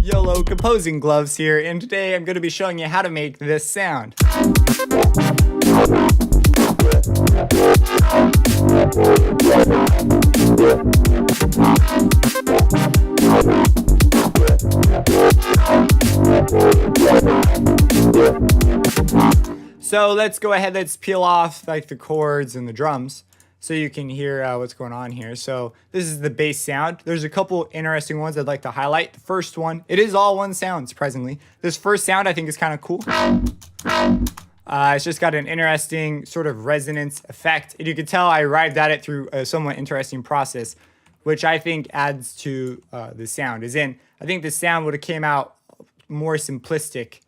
YOLO Composing Gloves here, and today I'm going to be showing you how to make this sound. So let's go ahead, let's peel off like the chords and the drums so you can hear what's going on here. So this is the bass sound. There's a couple interesting ones I'd like to highlight. The first one, it is all one sound, surprisingly. This first sound I think is kind of cool. It's just got an interesting sort of resonance effect. And you can tell I arrived at it through a somewhat interesting process, which I think adds to the sound. I think the sound would have came out more simplistic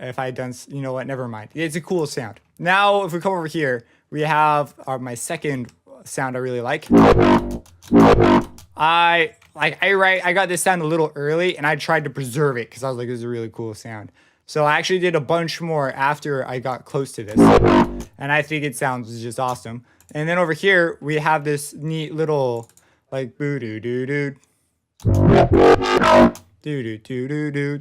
if I had done, you know what, never mind. It's a cool sound. Now, if we come over here, we have my second sound I really like. I got this sound a little early and I tried to preserve it because I was like, this is a really cool sound. So I actually did a bunch more after I got close to this. And I think it sounds just awesome. And then over here, we have this neat little like boo doo doo doo. Doo doo doo doo doo.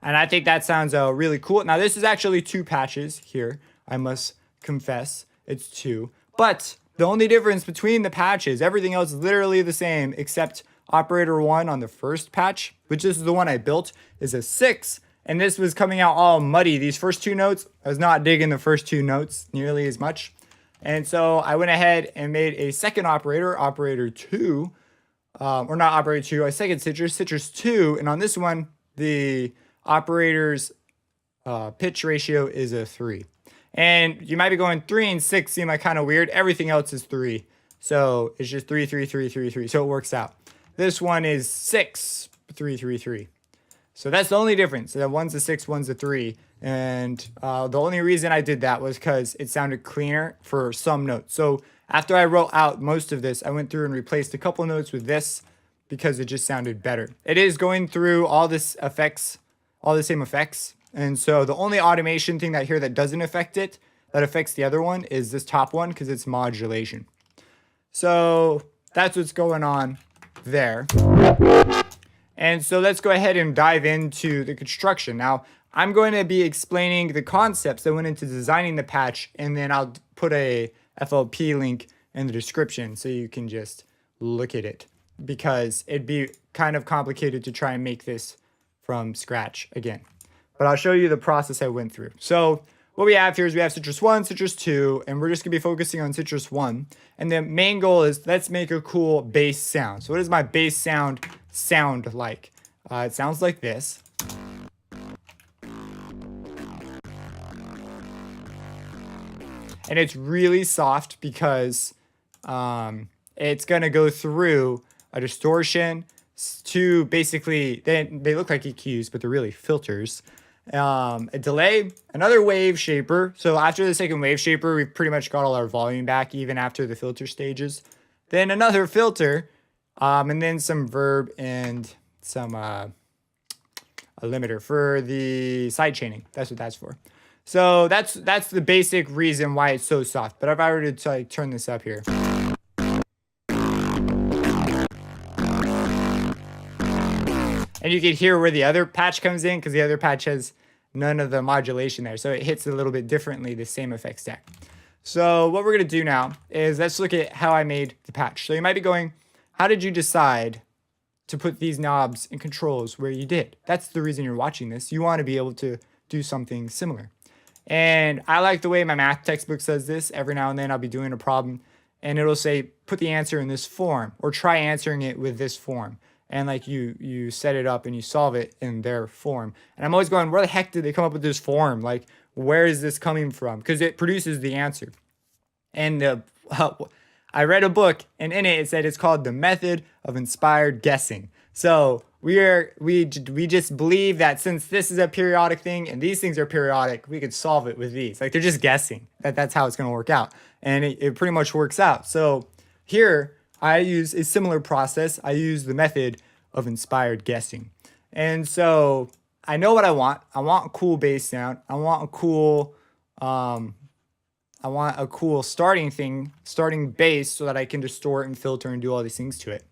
And I think that sounds really cool. Now this is actually two patches here. I must confess, it's two. But the only difference between the patches, everything else is literally the same except operator 1 on the first patch, which this is the one I built, is a 6. And this was coming out all muddy. These first two notes, I was not digging the first two notes nearly as much. And so I went ahead and made a second operator, operator 2, or not operator 2, a second citrus, citrus 2. And on this one, the operator's pitch ratio is a 3. And you might be going 3 and 6 seem like kind of weird. Everything else is 3. So it's just 3, 3, 3, 3, 3. So it works out. This one is 6, 3, 3, 3. So that's the only difference. So one's a 6, one's a 3. And the only reason I did that was because it sounded cleaner for some notes. So after I wrote out most of this, I went through and replaced a couple notes with this because it just sounded better. It is going through all this effects, all the same effects. And so the only automation thing that doesn't affect it, that affects the other one, is this top one because it's modulation. So that's what's going on there. And so let's go ahead and dive into the construction. Now, I'm going to be explaining the concepts that went into designing the patch, and then I'll put a FLP link in the description so you can just look at it, because it'd be kind of complicated to try and make this from scratch again. But I'll show you the process I went through. So what we have here is we have citrus 1, citrus 2, and we're just going to be focusing on citrus 1. And the main goal is let's make a cool bass sound. So what does my bass sound like? It sounds like this. And it's really soft because it's going to go through a distortion to basically, they look like EQs, but they're really filters. A delay, another wave shaper. So after the second wave shaper, we've pretty much got all our volume back, even after the filter stages. Then another filter, and then some verb and some a limiter for the side chaining. That's what that's for. So that's the basic reason why it's so soft. But if I were to like turn this up here. And you can hear where the other patch comes in because the other patch has none of the modulation there. So it hits a little bit differently, the same effect stack. So what we're going to do now is let's look at how I made the patch. So you might be going, how did you decide to put these knobs and controls where you did? That's the reason you're watching this. You want to be able to do something similar. And I like the way my math textbook says this. Every now and then I'll be doing a problem and it'll say, put the answer in this form or try answering it with this form. And like you set it up and you solve it in their form. And I'm always going, where the heck did they come up with this form? Like, where is this coming from? Because it produces the answer. And I read a book, and in it said it's called the method of inspired guessing. So we just believe that since this is a periodic thing and these things are periodic, we could solve it with these. Like, they're just guessing that's how it's going to work out. And it pretty much works out. So here I use a similar process. I use the method of inspired guessing. And so I know what I want. I want a cool bass sound. I want a cool I want a cool starting bass so that I can distort and filter and do all these things to it.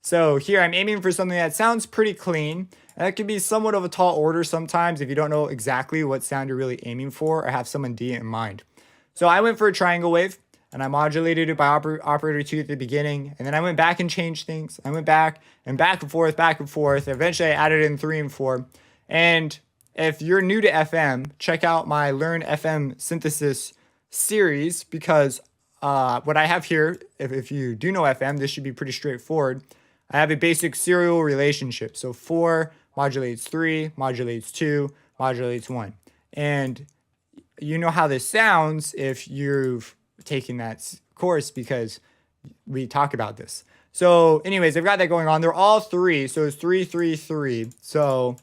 So here I'm aiming for something that sounds pretty clean. And that can be somewhat of a tall order sometimes if you don't know exactly what sound you're really aiming for or have some idea in mind. So I went for a triangle wave and I modulated it by operator 2 at the beginning. And then I went back and changed things. I went back and forth, back and forth. Eventually I added in 3 and 4. And if you're new to FM, check out my Learn FM Synthesis series because what I have here, if you do know FM, this should be pretty straightforward. I have a basic serial relationship. So 4 modulates 3, modulates 2, modulates 1. And you know how this sounds if you've taken that course because we talk about this. So anyways, I've got that going on. They're all 3. So it's 3, 3, 3. So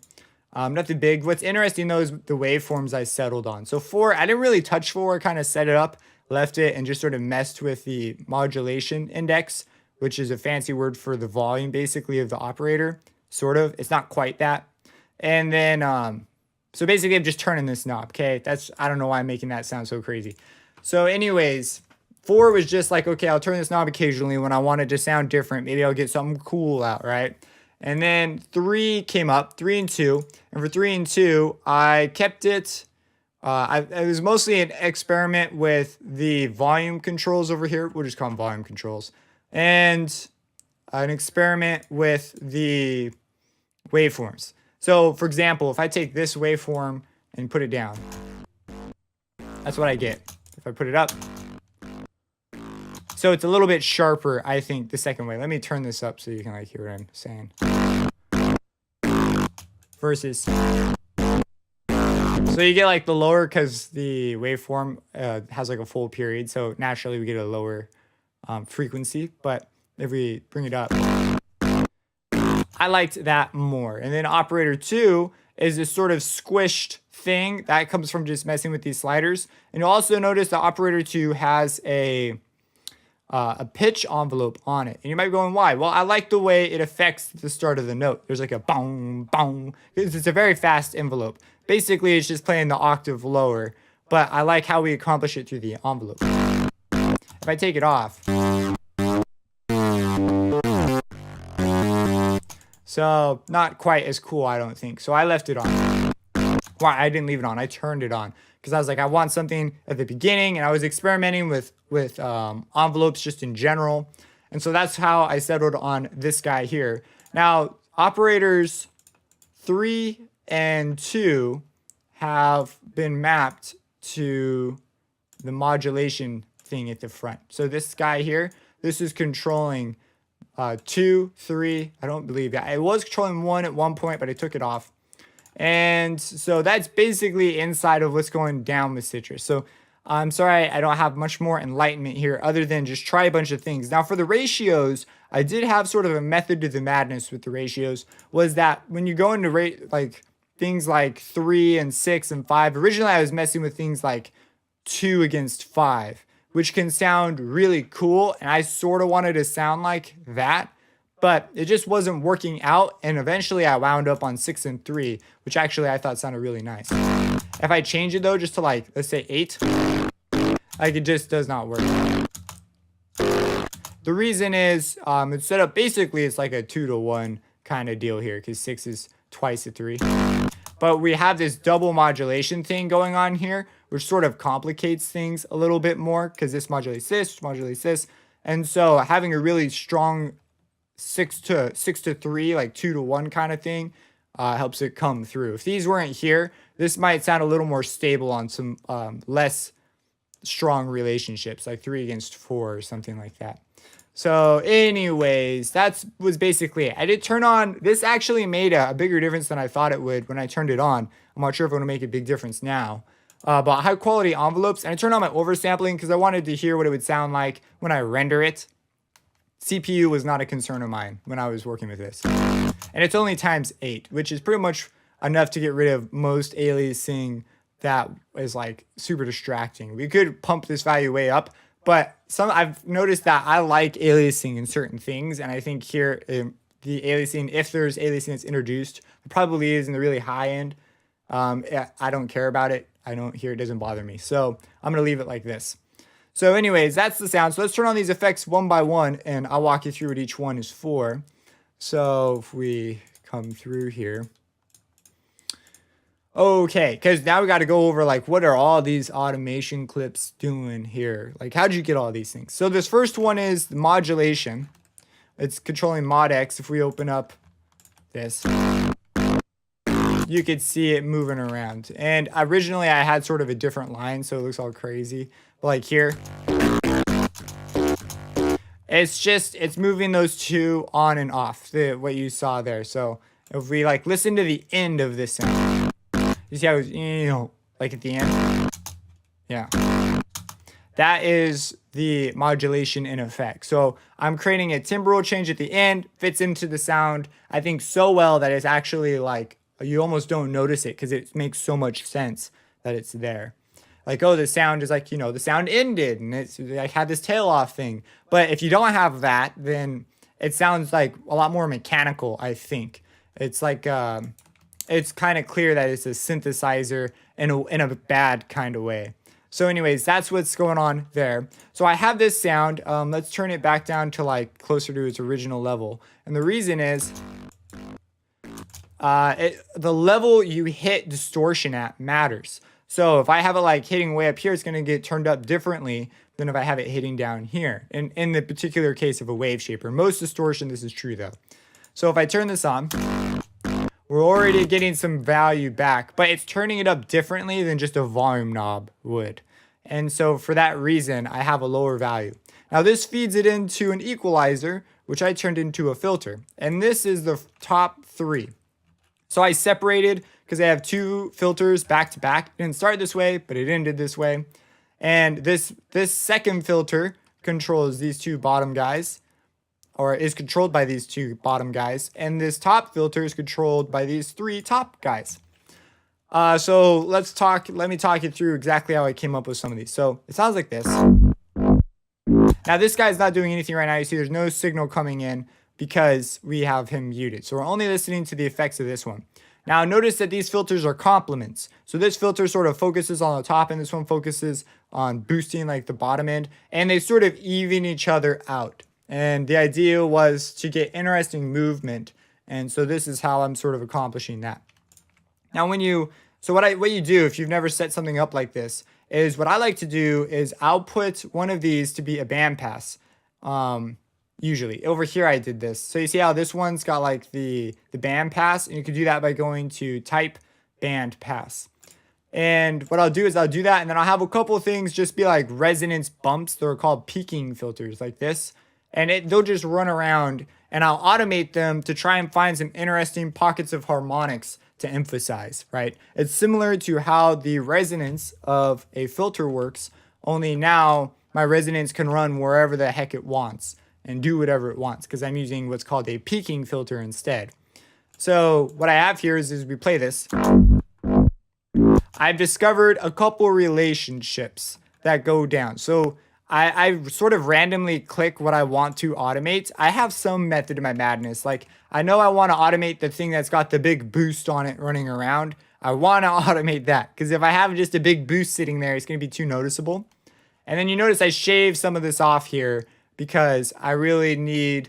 nothing big. What's interesting though is the waveforms I settled on. So 4, I didn't really touch 4, kind of set it up, left it, and just sort of messed with the modulation index, which is a fancy word for the volume basically of the operator, sort of. It's not quite that. And then, so basically I'm just turning this knob, okay? I don't know why I'm making that sound so crazy. So anyways, 4 was just like, okay, I'll turn this knob occasionally when I want it to sound different. Maybe I'll get something cool out, right? And then 3 came up, 3 and 2. And for 3 and 2, I kept it. It was mostly an experiment with the volume controls over here. We'll just call them volume controls. And an experiment with the waveforms. So for example, if I take this waveform and put it down, that's what I get. If I put it up. So it's a little bit sharper, I think, the second way. Let me turn this up so you can like hear what I'm saying. Versus. So you get like the lower because the waveform has like a full period. So naturally we get a lower frequency. But if we bring it up, I liked that more. And then operator 2 is this sort of squished thing that comes from just messing with these sliders. And you'll also notice that operator 2 has a pitch envelope on it. And you might be going, why? Well, I like the way it affects the start of the note. There's like a bong, bong. It's a very fast envelope. Basically, it's just playing the octave lower. But I like how we accomplish it through the envelope. If I take it off. So not quite as cool, I don't think. So I left it on. Well, I didn't leave it on. I turned it on because I was like, I want something at the beginning, and I was experimenting with envelopes just in general. And so that's how I settled on this guy here. Now, operators 3 and 2 have been mapped to the modulation thing at the front. So this guy here, this is controlling 2, 3. I don't believe that. It was controlling 1 at one point, but I took it off. And so that's basically inside of what's going down with Citrus. So I'm sorry I don't have much more enlightenment here other than just try a bunch of things. Now for the ratios, I did have sort of a method to the madness with the ratios, was that when you go into like things like 3 and 6 and 5, originally I was messing with things like 2 against 5, which can sound really cool. And I sort of wanted to sound like that, but it just wasn't working out. And eventually I wound up on 6 and 3, which actually I thought sounded really nice. If I change it though, just to like, let's say 8, like it just does not work. The reason is it's set up basically, it's like a 2-to-1 kind of deal here because 6 is twice a 3. But we have this double modulation thing going on here, which sort of complicates things a little bit more because this modulates this. And so having a really strong 6 to 3, like 2-to-1 kind of thing, helps it come through. If these weren't here, this might sound a little more stable on some less strong relationships, like 3 against 4 or something like that. So anyways, that was basically it. I did turn on, this actually made a bigger difference than I thought it would when I turned it on. I'm not sure if it would make a big difference now. But high quality envelopes, and I turned on my oversampling because I wanted to hear what it would sound like when I render it. CPU was not a concern of mine when I was working with this. And it's only ×8, which is pretty much enough to get rid of most aliasing that is like super distracting. We could pump this value way up, but I've noticed that I like aliasing in certain things, and I think here the aliasing, if there's aliasing that's introduced, it probably is in the really high end. I don't care about it. I don't hear it, doesn't bother me. So I'm going to leave it like this. So anyways, that's the sound. So let's turn on these effects one by one, and I'll walk you through what each one is for. So if we come through here. Okay, because now we got to go over like what are all these automation clips doing here? Like how'd you get all these things? So this first one is the modulation. It's controlling mod X. If we open up this, you could see it moving around. And originally I had sort of a different line, so it looks all crazy. But like here, it's moving those two on and off, what you saw there. So if we like listen to the end of this sound, you see how it was, like at the end? Yeah. That is the modulation in effect. So I'm creating a timbral change at the end, fits into the sound, I think so well that it's actually like, you almost don't notice it because it makes so much sense that it's there. Like, oh, the sound is like, the sound ended and it's like had this tail off thing. But if you don't have that, then it sounds like a lot more mechanical, I think. It's like, it's kind of clear that it's a synthesizer in a bad kind of way. So anyways, that's what's going on there. So I have this sound. Let's turn it back down to like closer to its original level. And the reason is the level you hit distortion at matters. So if I have it like hitting way up here, it's going to get turned up differently than if I have it hitting down here. In the particular case of a wave shaper. Most distortion, this is true though. So if I turn this on, we're already getting some value back, but it's turning it up differently than just a volume knob would. And so for that reason, I have a lower value. Now this feeds it into an equalizer, which I turned into a filter. And this is the top three. So I separated because I have two filters back to back. It didn't start this way, but it ended this way. And this second filter controls these two bottom guys, or is controlled by these two bottom guys. And this top filter is controlled by these three top guys. So let me talk you through exactly how I came up with some of these. So it sounds like this. Now this guy's not doing anything right now. You see there's no signal coming in because we have him muted. So we're only listening to the effects of this one. Now notice that these filters are complements. So this filter sort of focuses on the top and this one focuses on boosting like the bottom end. And they sort of even each other out. And the idea was to get interesting movement. And so this is how I'm sort of accomplishing that. Now what you do if you've never set something up like this is what I like to do is I'll put one of these to be a bandpass. Usually over here I did this. So you see how this one's got like the bandpass, and you can do that by going to type bandpass. And what I'll do is I'll do that, and then I'll have a couple of things just be like resonance bumps. They're called peaking filters like this. And they'll just run around, and I'll automate them to try and find some interesting pockets of harmonics to emphasize, right? It's similar to how the resonance of a filter works, only now my resonance can run wherever the heck it wants and do whatever it wants because I'm using what's called a peaking filter instead. So what I have here is we play this. I've discovered a couple relationships that go down. So I sort of randomly click what I want to automate. I have some method to my madness. Like I know I want to automate the thing that's got the big boost on it running around. I want to automate that because if I have just a big boost sitting there, it's going to be too noticeable. And then you notice I shaved some of this off here because I really need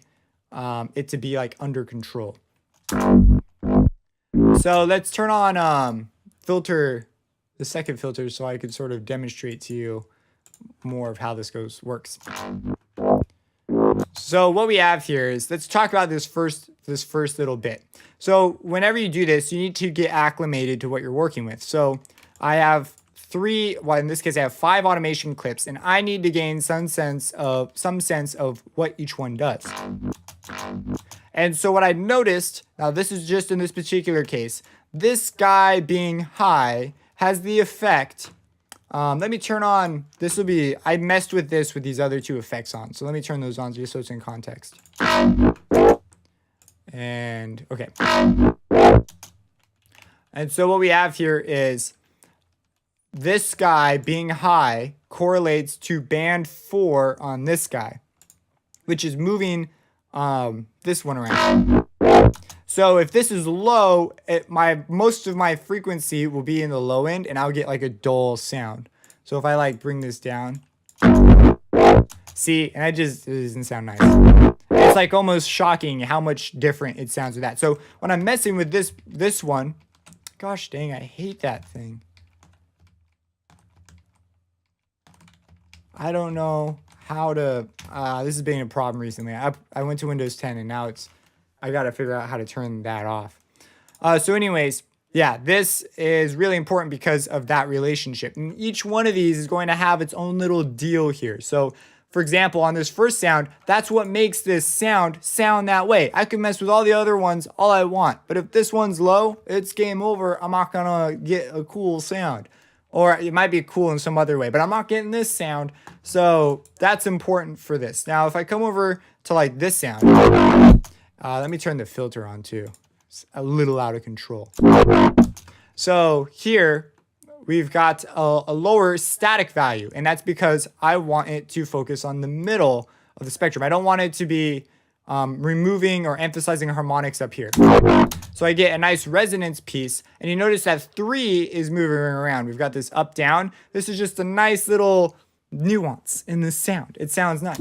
it to be like under control. So let's turn on the second filter so I can sort of demonstrate to you more of how this works. So what we have here is, let's talk about this first little bit. So whenever you do this, you need to get acclimated to what you're working with. So I have in this case I have 5 automation clips, and I need to gain some sense of what each one does. And so what I noticed, now this is just in this particular case, this guy being high has the effect. Let me turn on, I messed with this with these other two effects on. So let me turn those on just so it's in context. And, okay. And so what we have here is this guy being high correlates to band 4 on this guy, which is moving this one around. So So if this is low, most of my frequency will be in the low end, and I'll get like a dull sound. So if I like bring this down, see, and it doesn't sound nice. It's like almost shocking how much different it sounds with that. So when I'm messing with this one, gosh dang, I hate that thing. I don't know how to, this has been a problem recently. I went to Windows 10 and now I got to figure out how to turn that off. So anyways, yeah, this is really important because of that relationship. And each one of these is going to have its own little deal here. So for example, on this first sound, that's what makes this sound that way. I can mess with all the other ones all I want, but if this one's low, it's game over. I'm not gonna get a cool sound. Or it might be cool in some other way, but I'm not getting this sound. So that's important for this. Now, if I come over to like this sound, let me turn the filter on too. It's a little out of control. So here we've got a lower static value, and that's because I want it to focus on the middle of the spectrum. I don't want it to be removing or emphasizing harmonics up here. So I get a nice resonance piece, and you notice that 3 is moving around. We've got this up, down. This is just a nice little nuance in the sound. It sounds nice.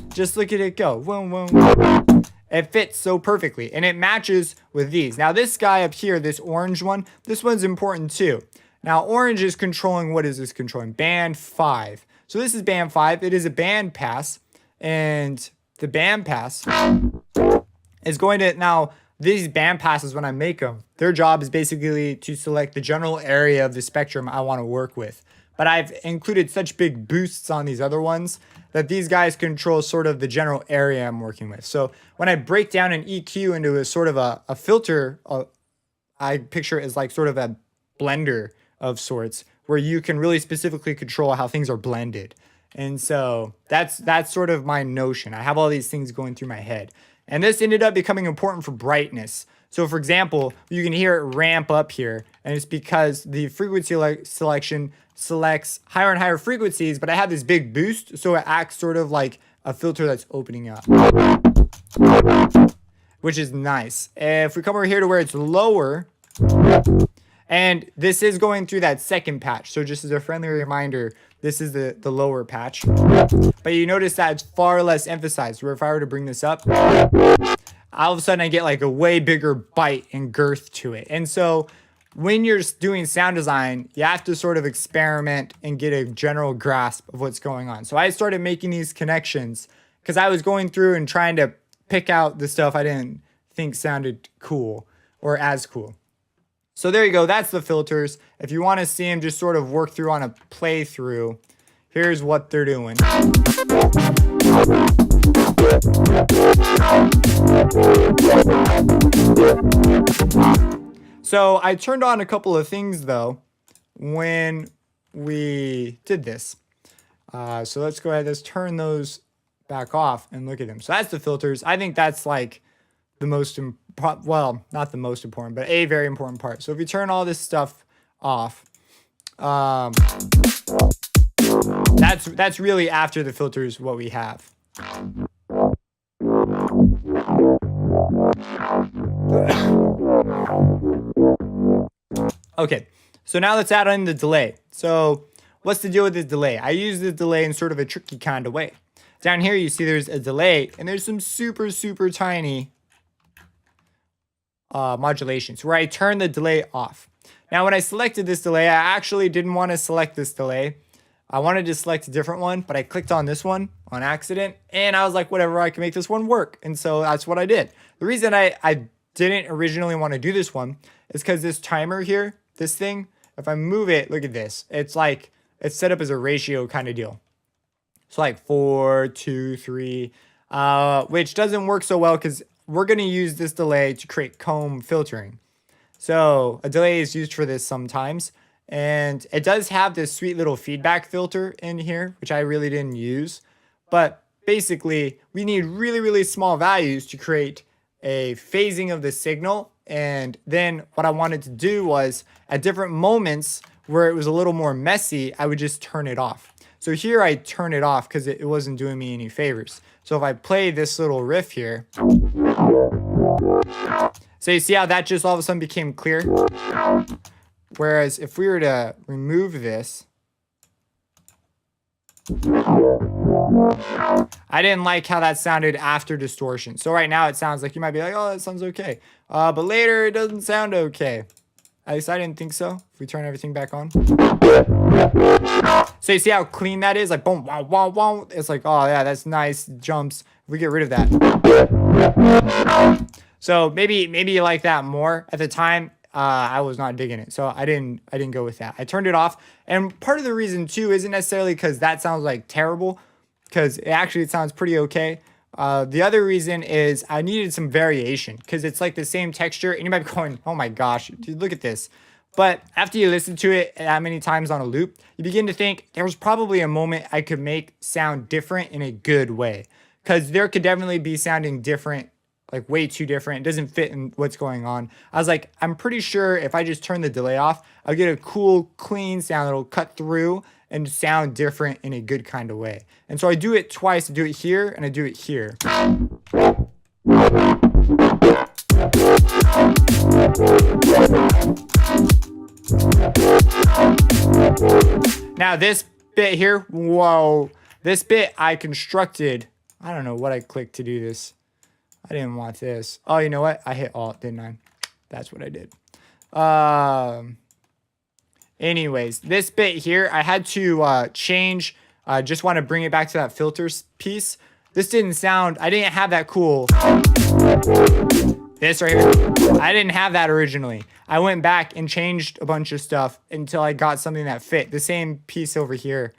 Just look at it go. Whoom, whoom. It fits so perfectly, and it matches with these. Now this guy up here, this orange one, this one's important too. Now orange is controlling, what is this controlling? Band 5. So this is band 5. It is a band pass, and the band pass is going to, now these band passes, when I make them, their job is basically to select the general area of the spectrum I want to work with. But I've included such big boosts on these other ones that these guys control sort of the general area I'm working with. So when I break down an EQ into a sort of a filter, I picture it as like sort of a blender of sorts, where you can really specifically control how things are blended. And so that's sort of my notion. I have all these things going through my head. And this ended up becoming important for brightness. So for example, you can hear it ramp up here, and it's because the frequency selection selects higher and higher frequencies, but I have this big boost, so it acts sort of like a filter that's opening up, which is nice. If we come over here to where it's lower, and this is going through that second patch, so just as a friendly reminder, this is the lower patch. But you notice that it's far less emphasized, where if I were to bring this up, all of a sudden I get like a way bigger bite and girth to it. And so when you're doing sound design, you have to sort of experiment and get a general grasp of what's going on. So I started making these connections because I was going through and trying to pick out the stuff I didn't think sounded cool or as cool. So there you go, that's the filters. If you want to see them just sort of work through on a playthrough, here's what they're doing. So I turned on a couple of things though when we did this. So let's go ahead, let's turn those back off and look at them. So that's the filters. I think that's like the most well, not the most important, but a very important part. So if you turn all this stuff off, that's really after the filters what we have. Okay, so now let's add in the delay. So what's the deal with this delay? I use the delay in sort of a tricky kind of way. Down here you see there's a delay, and there's some super tiny modulations where I turn the delay off. Now when I selected this delay, I actually didn't want to select this delay. I wanted to select a different one, but I clicked on this one on accident, and I was like, whatever, I can make this one work. And so that's what I did. The reason I didn't originally want to do this one is because this timer here, this thing, if I move it, look at this. It's like, it's set up as a ratio kind of deal. So like 4, 2, 3, which doesn't work so well because we're going to use this delay to create comb filtering. So a delay is used for this sometimes. And it does have this sweet little feedback filter in here, which I really didn't use. But basically, we need really small values to create a phasing of the signal. And then what I wanted to do was at different moments where it was a little more messy, I would just turn it off. So here I turn it off because it wasn't doing me any favors. So if I play this little riff here, So you see how that just all of a sudden became clear? Whereas if we were to remove this, I didn't like how that sounded after distortion. So right now it sounds like you might be like, oh, that sounds okay. But later it doesn't sound okay. At least I didn't think so. If we turn everything back on. So you see how clean that is? Like boom, wow, wow, wow. It's like, oh yeah, that's nice jumps. If we get rid of that. So maybe you like that more. At the time, I was not digging it. So I didn't go with that. I turned it off. And part of the reason too isn't necessarily because that sounds like terrible, because it sounds pretty okay. The other reason is I needed some variation because it's like the same texture and you might be going, oh my gosh, dude, look at this. But after you listen to it that many times on a loop, you begin to think there was probably a moment I could make sound different in a good way, because there could definitely be sounding different, like way too different. It doesn't fit in what's going on. I was like, I'm pretty sure if I just turn the delay off, I'll get a cool, clean sound that'll cut through and sound different in a good kind of way. And so I do it twice. I do it here and I do it here. Now this bit here, whoa, this bit I constructed. I don't know what I clicked to do this. I didn't want this. Oh, you know what? I hit Alt, didn't I? That's what I did. Anyways, this bit here, I had to change. I just want to bring it back to that filters piece. This didn't sound, I didn't have that cool. This right here, I didn't have that originally. I went back and changed a bunch of stuff until I got something that fit. The same piece over here.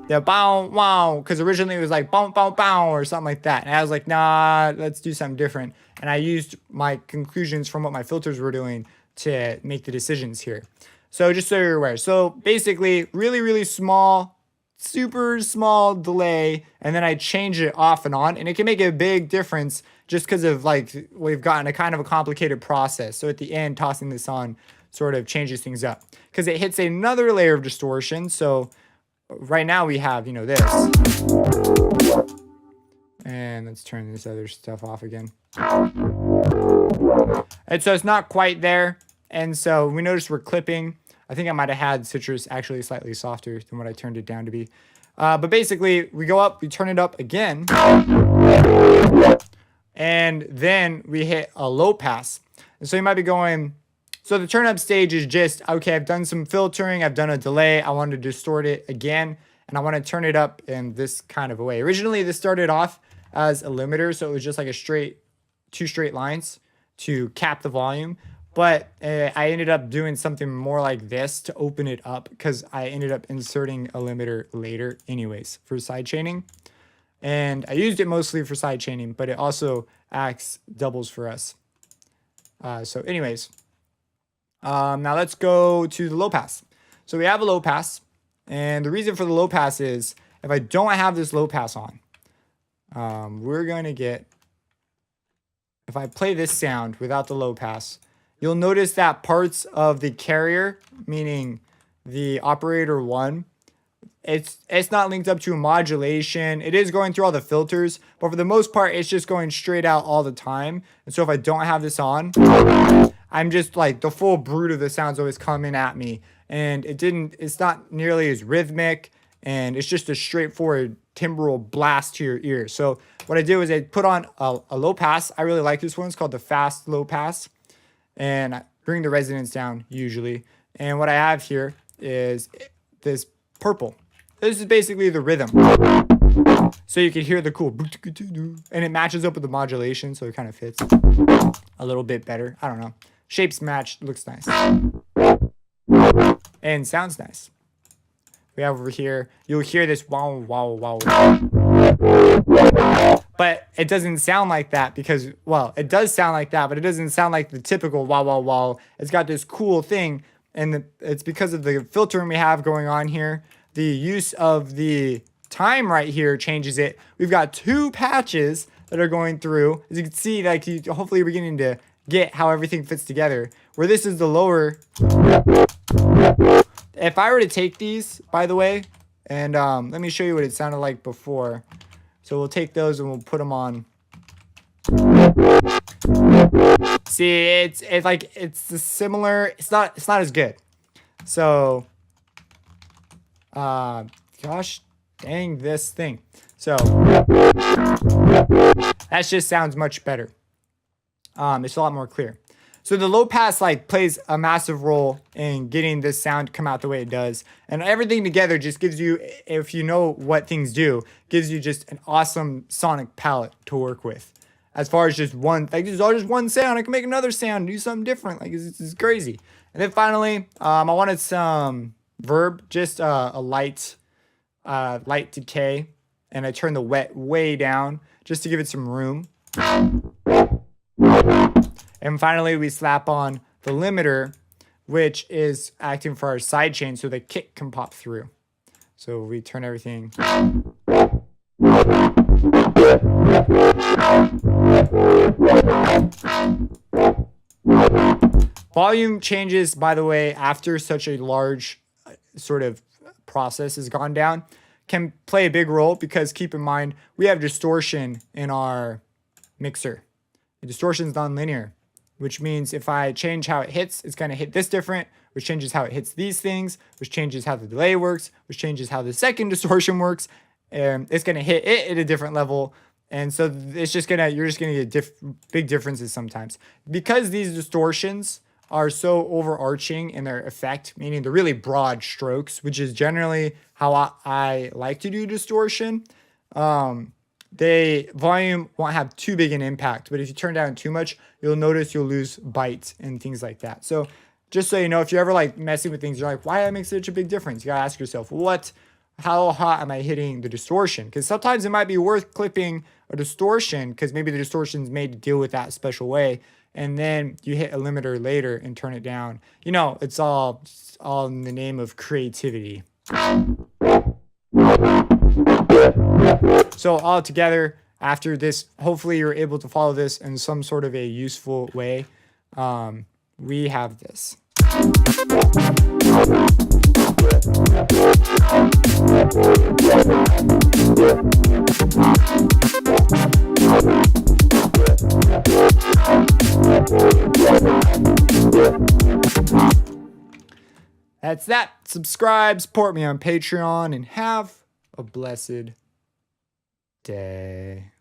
Yeah, bow, wow, because originally it was like bow, bow, bow, or something like that. And I was like, nah, let's do something different. And I used my conclusions from what my filters were doing to make the decisions here. So just so you're aware. So basically, really, really small, super small delay, and then I change it off and on, and it can make a big difference just because of like we've gotten a kind of a complicated process. So at the end, tossing this on sort of changes things up because it hits another layer of distortion. So right now we have, you know, this. And let's turn this other stuff off again. And so it's not quite there. And so we notice we're clipping. I think I might have had citrus actually slightly softer than what I turned it down to be. But basically we go up, we turn it up again. And then we hit a low pass. And so you might be going, so the turn up stage is just, okay, I've done some filtering, I've done a delay, I want to distort it again, and I want to turn it up in this kind of a way. Originally, this started off as a limiter, so it was just like two straight lines to cap the volume. But I ended up doing something more like this to open it up because I ended up inserting a limiter later anyways for sidechaining. And I used it mostly for sidechaining, but it also acts doubles for us. So anyways, now let's go to the low pass. So we have a low pass, and the reason for the low pass is if I don't have this low pass on, we're going to get, if I play this sound without the low pass, you'll notice that parts of the carrier, meaning the operator 1, it's not linked up to a modulation. It is going through all the filters, but for the most part, it's just going straight out all the time. And so if I don't have this on, I'm just like the full brute of the sounds always coming at me. And it's not nearly as rhythmic, and it's just a straightforward timbral blast to your ear. So what I did was I put on a low pass. I really like this one. It's called the fast low pass. And I bring the resonance down usually. And what I have here is this purple. This is basically the rhythm. So you can hear the cool, and it matches up with the modulation, so it kind of fits a little bit better. I don't know. Shapes match, looks nice. And sounds nice. We have over here, you'll hear this wow, wow, wow. But it doesn't sound like that because, well, it does sound like that, but it doesn't sound like the typical wow, wow, wow. It's got this cool thing, and it's because of the filtering we have going on here. The use of the time right here changes it. We've got two patches that are going through. As you can see, like hopefully you're beginning to get how everything fits together. Where this is the lower. If I were to take these, by the way, and let me show you what it sounded like before. So we'll take those and we'll put them on. See, it's like it's a similar. It's not as good. So, gosh, dang this thing. So that just sounds much better. It's a lot more clear. So the low pass like plays a massive role in getting this sound to come out the way it does. And everything together just gives you, if you know what things do, gives you just an awesome sonic palette to work with. As far as just one, like this is all just one sound. I can make another sound, do something different. Like it's crazy. And then finally, I wanted some verb, just a light decay. And I turned the wet way down just to give it some room. And finally, we slap on the limiter, which is acting for our side chain so the kick can pop through. So we turn everything. Volume changes, by the way, after such a large sort of process has gone down, can play a big role because keep in mind, we have distortion in our mixer. The distortion is non-linear, which means if I change how it hits, it's going to hit this different, which changes how it hits these things, which changes how the delay works, which changes how the second distortion works. And it's going to hit it at a different level. And so it's just going to, you're just going to get big differences sometimes. Because these distortions are so overarching in their effect, meaning they're really broad strokes, which is generally how I like to do distortion. Volume won't have too big an impact, but if you turn down too much, you'll notice you'll lose bite and things like that. So just so you know, if you're ever like messing with things, you're like, why that makes such a big difference? You gotta ask yourself, how hot am I hitting the distortion? Because sometimes it might be worth clipping a distortion because maybe the distortion is made to deal with that special way. And then you hit a limiter later and turn it down. You know, it's all in the name of creativity. So all together, after this, hopefully you're able to follow this in some sort of a useful way. We have this. That's that. Subscribe, support me on Patreon, and have a blessed day.